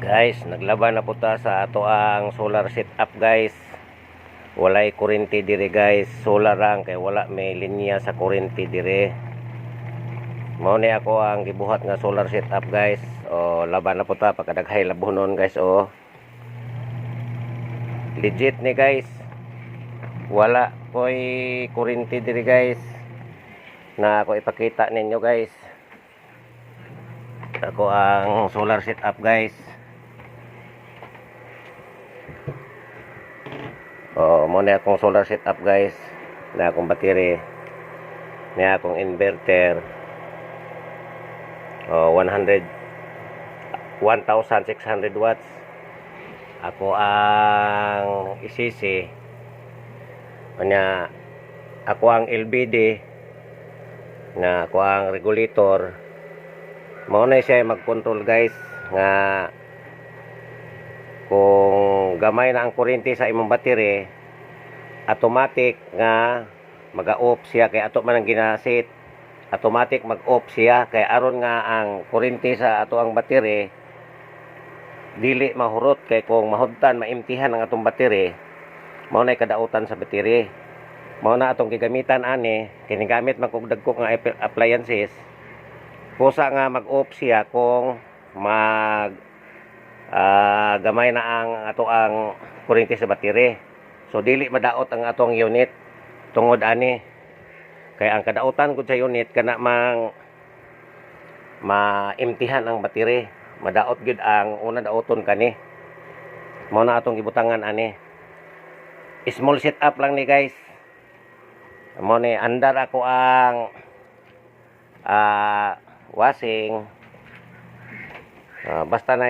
Guys, naglaban na po ta sa ato ang solar setup guys. Walay kuryente dire guys. Solar lang kay wala may linya sa kuryente dire. Mao ni ako ang gibuhat nga solar setup guys. O laban na po ta pagkadaghay labonon guys o. Legit ni guys. Wala koy kuryente dire guys. Na ako ipakita ninyo guys. Ako ang solar setup guys. Muna akong solar setup guys, na akong battery, na akong inverter, 1600 watts. Ako ang isisi, kanya ako ang LBD, na ako ang regulator. Muna siya mag-control guys, nga kung gamay na ang kuryente sa imong battery, automatic nga mag-off siya kay ato man ang ginasit. Automatic mag-off siya kay aron nga ang kuryente sa ato ang battery dili mahurot kay kung mahudtan maimtihan ang atong battery, mao na kadautan sa battery. Mao na atong gigamitan ani kini gamit man kog dagko nga appliances. Kusa nga mag-off siya kung gamay na ang ato ang kuryente sa battery. So dili madaot ang atong unit tungod ani kay ang kadautan gud sa unit kana maimtihan ang battery. Madaot gud ang una daoton kani. Mao na atong gibutangan ani. Small setup lang ni guys. Mao ni andar ako ang washing. Basta na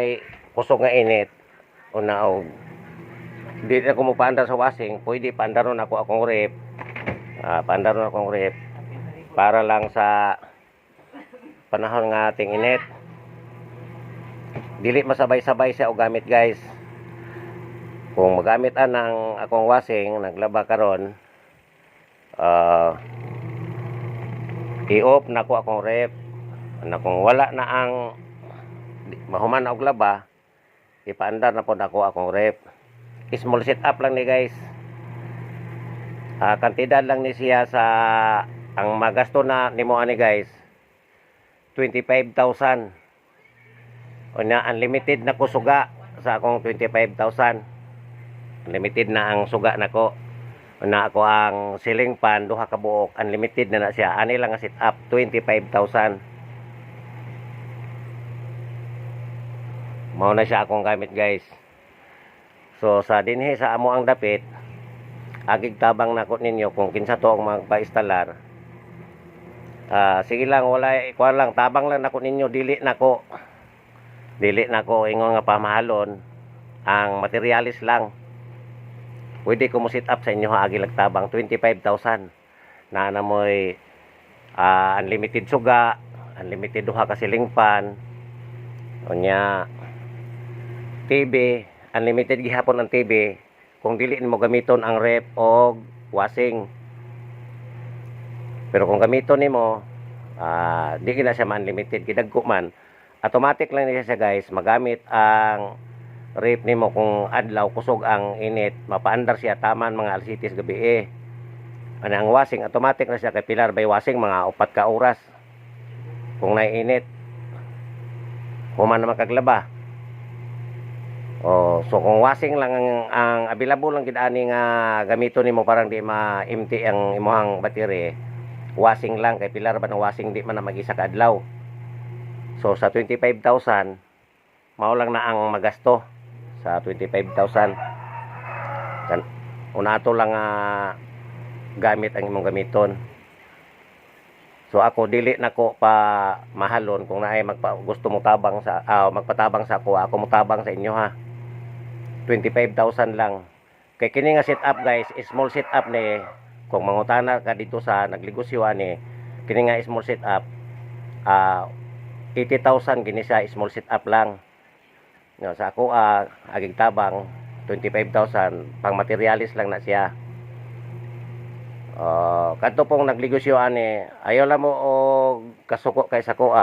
kusog nga init una og di ako mo paandar sa washing, pwede paandaron ako akong rep. Paandaron akong rep para lang sa panahon nga ating init. Dili masabay-sabay siya og gamit guys. Kung magamit ang akong washing naglaba karon, i-off na ko akong rep. Kung wala na ang mahuman na og laba, ipaandar na po ako akong rep. Small setup lang ni guys. Kantidad lang ni siya sa ang magasto na nimo ani guys 25,000. Unya unlimited na ko suga sa akong 25,000. Unlimited na ang suga nako. Una ako ang ceiling fan duha ka buok, unlimited na siya. Ani lang nga setup 25,000. Mao na siya akong gamit guys. So sa dinhi sa amo ang dapit, agig tabang nako ninyo kung kinsa to ang magpa-installer. Sige lang, wala ikuan lang, tabang lang nako ninyo, dili nako ingon nga pamahalon. Ang materialis lang. Pwede ko mo set up sa inyo ha, agi tabang 25,000. Na moy unlimited suga, unlimited duha ka ceiling fan. Unya TV, unlimited gihapon ang TV kung dili mo gamiton ang rep o washing. Pero kung gamiton nimo, di na siya unlimited, gidagko man. Automatic lang niya siya guys, magamit ang rep nimo kung adlaw kusog ang init, mapaandar siya taman mga alas 7 gabi. Ang washing automatic na siya kay pilar by washing mga 4 ka oras. Kung naiinit, human na makaglaba. So kung washing lang ang available lang gid ani nga gamiton nimo parang di ma-empty ang imong battery. Washing lang kay pilar ba ng washing di man na mag-isa ka adlaw. So sa 25,000 mao lang na ang magasto sa 25,000. Una ato lang gamit ang imong gamiton. So ako dili nako pa mahalon kung naay gusto mo tabang sa magpatabang sa ako mo tabang sa inyo ha. 25,000 lang. Kay kini nga setup guys, small setup ni kung mangutana ka dito sa nagligosyo ani, kini nga small setup 80,000 kini sa small setup lang. No, sa ako agig tabang 25,000 pang materialis lang na siya. Kadto pong nagligosyo ani, ayaw lang mo og kasuko kay sa ko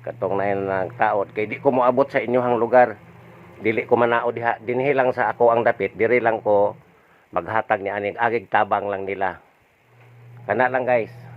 katong na nagtaod kay di ko moabot sa inyohang lugar. dili ko manao diha, dinhi lang sa ako ang dapit, diri lang ko maghatag ni aning agig tabang lang nila. Kana lang guys.